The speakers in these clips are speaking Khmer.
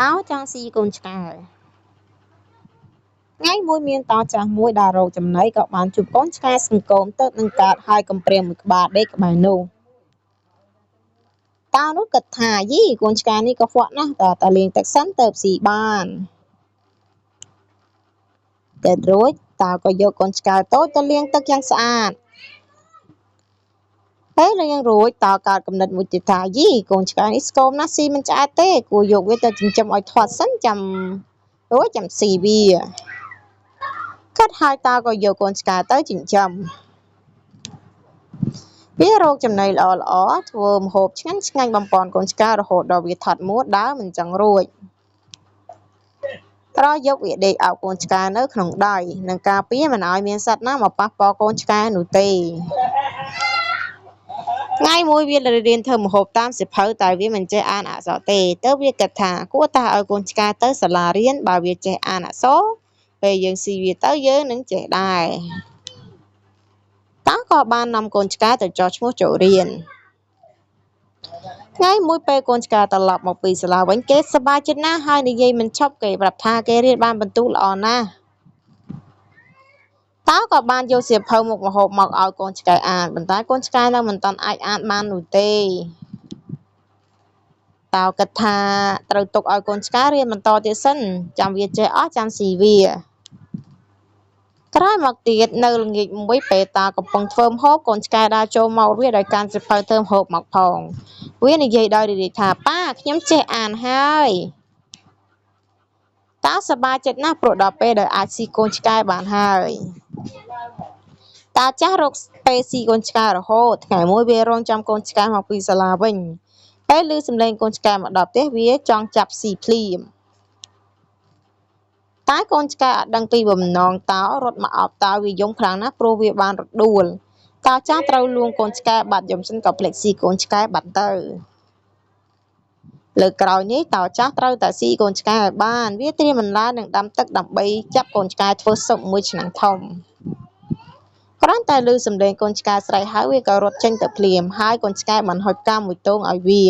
តោចង់ស៊ីកូនឆ្កែថ្ងៃមួយមានតោចាស់មួយដែលរកចំណីក៏បានជួបកូនឆ្កែសង្គមទៅនឹងកើតហើយកំព្រាមួយក្បាលដេកក្បែរនោះតោនោះគិតថាយីកូនឆ្កែនេះក៏ហ្វក់ណាស់តែលេងទឹកសិនទៅស៊ីបានតែរួចតើក៏យកកូនឆ្កែតូចទៅលាងទឹកយ៉ាងស្អាតពេលលាងរួចតើកើតគំនិតមួយទៀតថាយីកូនឆ្កែនេះស្គមណាស់ស៊ីមិនឆ្អែតទេគួរយកវាទៅចិញ្ចឹមឲ្យធាត់សិនចាំរួចចាំស៊ីវាគិតហើយតើក៏យកកូនឆ្កែទៅចិញ្ចឹមវារកចំណីល្អធ្វើម្ហូបឆ្ងាញ់បំពន់កូនឆ្កែរហូតដល់វាថាត់មួតដើរមិនចង់រួចត្រយកវាដេកអោបកូនឆ្កែនៅក្នុងដៃនិងការពារមិនឲ្យមានសត្វណាមកប៉ះពាល់កូនឆ្កែនោះទេថ្ងៃមួយវារៀនធ្វើម្ហូបតាមសៀវភៅតែវាមិនចេះអានអក្សរទេទៅវាគិតថាគួរតែឲ្យកូនឆ្កែទៅសាលារៀនបើវាចេះអានអក្សរពេលយើងស៊ីវាទៅយើងនឹងចេះដែរតើក៏បាននាំកូនឆ្កែទៅចុះឈ្មោះចូលរៀនថ្ងៃមួយពេលកូនឆ្កែត្រឡប់មកពីសាលាវិញគេសប្បាយចិត្តណាស់ហើយនិយាយមិនឈប់គេប្រាប់ថាគេរៀនបានបន្ទុកល្អណាស់តើក៏បានយកសៀវភៅមុខម្ហូបមកឲ្យកូនឆ្កែអានប៉ុន្តែកូនឆ្កែនៅមិនទាន់អាចអានបាននោះទេតើគិតថាត្រូវទុកឲ្យកូនឆ្កែរៀនបន្តទៀតសិនចាំវាចេះអស់ចាំស៊ីវាក្រោយមកទៀតនៅល្ងាចមួយពេលតាកំពុងធ្វើម្ហូបកូនឆ្កែដើរចូលមកវាដោយការសៀវភៅធ្វើម្ហូបមកផងវានិយាយដោយរីករាយថាប៉ាខ្ញុំចេះអានហើយតាសប្បាយចិត្តណាស់ព្រោះដល់ពេលដែលអាចស៊ីកូនឆ្កែបានហើយតាចាស់រកពេលស៊ីកូនឆ្កែរហូតថ្ងៃមួយវារងចាំកូនឆ្កែមកពីសាលាវិញពេលឮសំឡេងកូនឆ្កែមកដល់ផ្ទះវាចង់ចាប់ស៊ីភ្លាមតែកូនឆ្កែអត់ដឹងពីបំណងតោរត់មកអោបតោវាយំខ្លាំងណាស់ព្រោះវាបានរដួលតោចាស់ត្រូវលួងកូនឆ្កែបាត់យំសិនក៏ភ្លេចស៊ីកូនឆ្កែបាត់ទៅលើកក្រោយនេះតោចាស់ត្រូវតែស៊ីកូនឆ្កែឲ្យបានវាត្រៀមបន្លែនិងដាំទឹកដើម្បីចាប់កូនឆ្កែធ្វើស៊ុបមួយឆ្នាំងធំគ្រាន់តែឮសំឡេងកូនឆ្កែស្រែកហៅវាក៏រត់ចេញទៅភ្លាមហើយកូនឆ្កែបានហុចកាំមួយទងឲ្យវា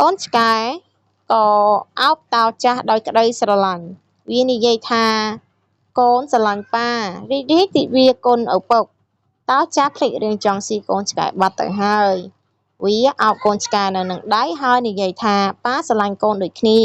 កូនឆ្កែក៏អោបតោចាស់ដោយក្តីស្រឡាញ់វានិយាយថាកូនស្រឡាញ់ប៉ារីករាយទិវាគុណឪពុកតោចាស់ភ្លេចរឿងចង់ស៊ីកូនឆ្កែបាត់ទៅហើយវាអោបកូនឆ្កែនៅនឹងដៃហើយនិយាយថាប៉ាស្រឡាញ់កូនដូចគ្នា